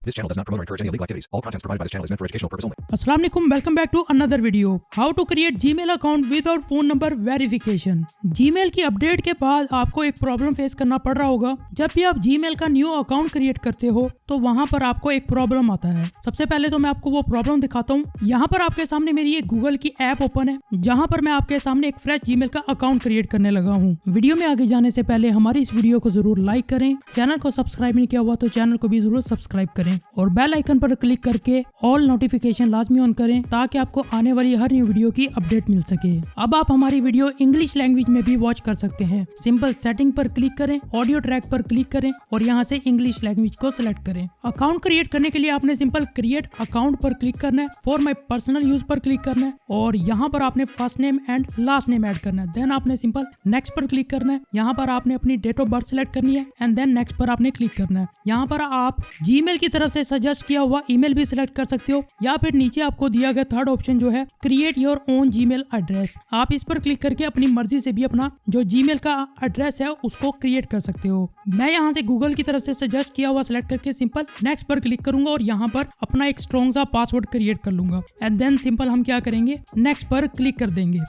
This channel does not promote or encourage any illegal activities. All contents provided by this channel is meant for educational purpose only. अस्सलाम वालेकुम, welcome back to another video. How to create Gmail account without phone number verification. Gmail की update के बाद आपको एक problem face करना पड़ रहा होगा। जब भी आप जीमेल का न्यू अकाउंट क्रिएट करते हो तो वहां पर आपको एक प्रॉब्लम आता है। सबसे पहले तो मैं आपको वो प्रॉब्लम दिखाता हूँ। यहाँ पर आपके सामने मेरी एक गूगल की ऐप ओपन है, जहाँ पर मैं आपके सामने एक फ्रेश जीमेल का अकाउंट क्रिएट करने लगा हूँ। वीडियो में आगे जाने से पहले हमारी इस वीडियो को जरूर लाइक करें। चैनल को सब्सक्राइब नहीं किया हुआ तो चैनल को भी जरूर सब्सक्राइब करें और बेल आइकन पर क्लिक करके ऑल नोटिफिकेशन लाजमी ऑन करें ताकि आपको आने वाली हर न्यू वीडियो की अपडेट मिल सके। अब आप हमारी वीडियो इंग्लिश लैंग्वेज में भी वॉच कर सकते हैं। सिंपल सेटिंग पर क्लिक करें, ऑडियो ट्रैक पर क्लिक करें और यहाँ से इंग्लिश लैंग्वेज को सिलेक्ट करें। अकाउंट क्रिएट करने के लिए आपने सिंपल क्रिएट अकाउंट पर क्लिक करना है, फॉर माई पर्सनल यूज पर क्लिक करना है और यहाँ पर आपने first name and last name add करना है। देन आपने सिंपल नेक्स्ट पर क्लिक करना है। यहाँ पर आपने अपनी डेट ऑफ बर्थ सिलेक्ट करनी है एंड देन नेक्स्ट पर आपने क्लिक करना है। यहाँ पर आप जीमेल की तरफ से सजेस्ट किया हुआ ईमेल भी सिलेक्ट कर सकते हो या फिर नीचे आपको दिया गया थर्ड ऑप्शन जो है create your own Gmail address, आप इस पर क्लिक करके अपनी मर्जी से भी अपना जो जीमेल का एड्रेस है उसको क्रिएट कर सकते हो। मैं यहाँ से गूगल की तरफ से सजेस्ट किया हुआ सिलेक्ट करके सिंपल नेक्स्ट पर क्लिक करूंगा और यहाँ पर अपना एक स्ट्रॉन्ग सा पासवर्ड क्रिएट कर लूंगा एंड देन सिंपल हम क्या करेंगे, नेक्स्ट पर क्लिक कर देंगे।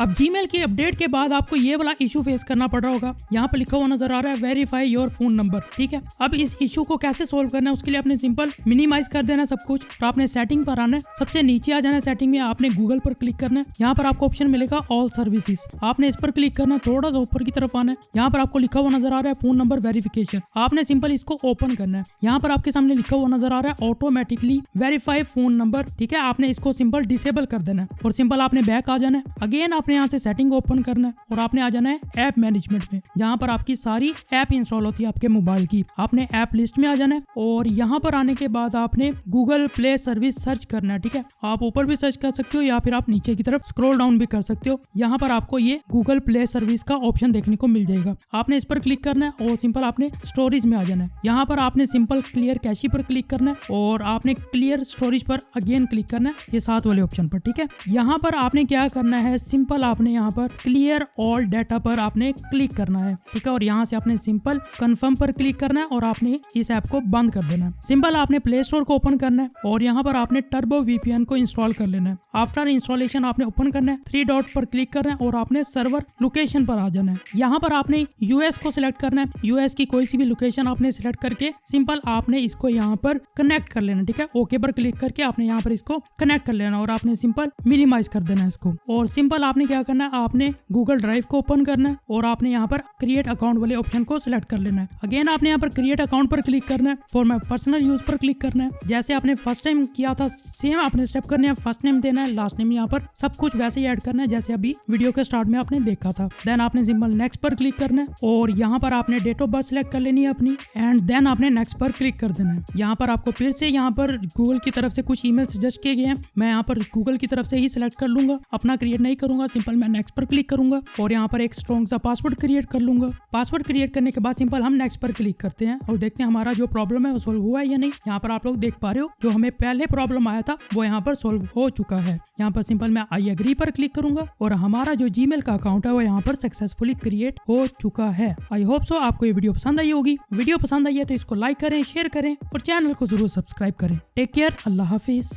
अब जीमेल की अपडेट के बाद आपको ये वाला इशू फेस करना पड़ रहा होगा। यहाँ पर लिखा हुआ नजर आ रहा है वेरीफाई योर फोन नंबर। ठीक है, अब इस इशू को कैसे सोल्व करना है उसके लिए आपने सिंपल मिनिमाइज कर देना सब कुछ और आपने सेटिंग पर आना है। सबसे नीचे आ जाना है, सेटिंग में आपने गूगल पर क्लिक करना है। यहाँ पर आपको ऑप्शन मिलेगा ऑल सर्विसेज, आपने इस पर क्लिक करना है, थोड़ा सा ऊपर की तरफ आना है। यहाँ पर आपको लिखा हुआ नजर आ रहा है फोन नंबर वेरिफिकेशन, आपने सिंपल इसको ओपन करना है। यहाँ पर आपके सामने लिखा हुआ नजर आ रहा है ऑटोमेटिकली वेरीफाई फोन नंबर। ठीक है, आपने इसको सिंपल डिसेबल कर देना है और सिंपल आपने बैक आ जाना है। अगेन आपने यहाँ से सेटिंग ओपन करना है और आपने आ जाना है ऐप मैनेजमेंट में, जहां पर आपकी सारी ऐप इंस्टॉल होती है आपके मोबाइल की। आपने ऐप लिस्ट में आ जाना है और यहाँ पर आने के बाद आपने गूगल प्ले सर्विस सर्च करना है। ठीक है, आप ऊपर भी सर्च कर सकते हो या फिर आप नीचे की तरफ स्क्रॉल डाउन भी कर सकते हो। यहाँ पर आपको ये गूगल प्ले सर्विस का ऑप्शन देखने को मिल जाएगा। आपने इस पर क्लिक करना है और सिंपल आपने स्टोरेज में आ जाना है। यहाँ पर आपने सिंपल क्लियर कैशी पर क्लिक करना है और आपने क्लियर स्टोरेज पर अगेन क्लिक करना है, ये साथ वाले ऑप्शन पर। ठीक है, यहाँ पर आपने क्या करना है, सिंपल आपने यहाँ पर क्लियर ऑल डाटा पर आपने क्लिक करना है। ठीक है, और यहाँ से आपने सिंपल कंफर्म पर क्लिक करना है और आपने इस ऐप को बंद कर देना है। सिंपल आपने प्ले स्टोर को ओपन करना है और यहाँ पर आपने टर्बो वीपीएन को इंस्टॉल कर लेना है। आफ्टर इंस्टॉलेशन आपने ओपन करना है, 3 डॉट पर क्लिक करना है और आपने सर्वर लोकेशन पर आ जाना है। यहाँ पर आपने यूएस को सिलेक्ट करना है, यूएस की कोई सी भी लोकेशन आपने सिलेक्ट करके सिंपल आपने इसको यहाँ पर कनेक्ट कर लेना। ठीक है, ओके पर क्लिक करके आपने यहाँ पर इसको कनेक्ट कर लेना और आपने सिंपल मिनिमाइज कर देना इसको और सिंपल आपने क्या करना है, आपने गूगल ड्राइव को ओपन करना है और आपने यहाँ पर क्रिएट अकाउंट वाले ऑप्शन को सिलेक्ट कर लेना है। अगेन आपने यहाँ पर क्रिएट अकाउंट पर क्लिक करना है, फॉर माई पर्सनल यूज पर क्लिक करना है। जैसे आपने फर्स्ट टाइम किया था सेम आपने स्टेप करने हैं, फर्स्ट नेम देना है, लास्ट नेम यहाँ पर सब कुछ वैसे ही ऐड करना है जैसे अभी वीडियो के स्टार्ट में आपने देखा था। देन आपने सिंपल नेक्स्ट पर क्लिक करना है और यहाँ पर आपने डेट ऑफ बर्थ सिलेक्ट कर लेनी है अपनी एंड देन आपने नेक्स्ट पर क्लिक कर देना है। यहाँ पर आपको फिर से यहाँ पर गूगल की तरफ से कुछ ईमेल सजेस्ट किए गए हैं, मैं यहाँ पर गूगल की तरफ से ही सिलेक्ट कर लूंगा, अपना क्रिएट नहीं करूंगा। सिंपल मैं नेक्स्ट पर क्लिक करूंगा और यहाँ पर एक स्ट्रॉन्ग सा पासवर्ड क्रिएट कर लूंगा। पासवर्ड क्रिएट करने के बाद सिंपल हम नेक्स्ट पर क्लिक करते हैं और देखते हैं हमारा जो प्रॉब्लम है वो सोल्व हुआ है या नहीं। यहाँ पर आप लोग देख पा रहे हो जो हमें पहले प्रॉब्लम आया था वो यहाँ पर सोल्व हो चुका है। यहाँ पर सिंपल मैं आई एग्री पर क्लिक करूंगा और हमारा जो जीमेल का अकाउंट है वो यहाँ पर सक्सेसफुली क्रिएट हो चुका है। आई होप सो आपको ये वीडियो पसंद आई होगी। वीडियो पसंद आई है तो इसको लाइक करें, शेयर करें और चैनल को जरूर सब्सक्राइब करें। टेक केयर, अल्लाह हाफिज।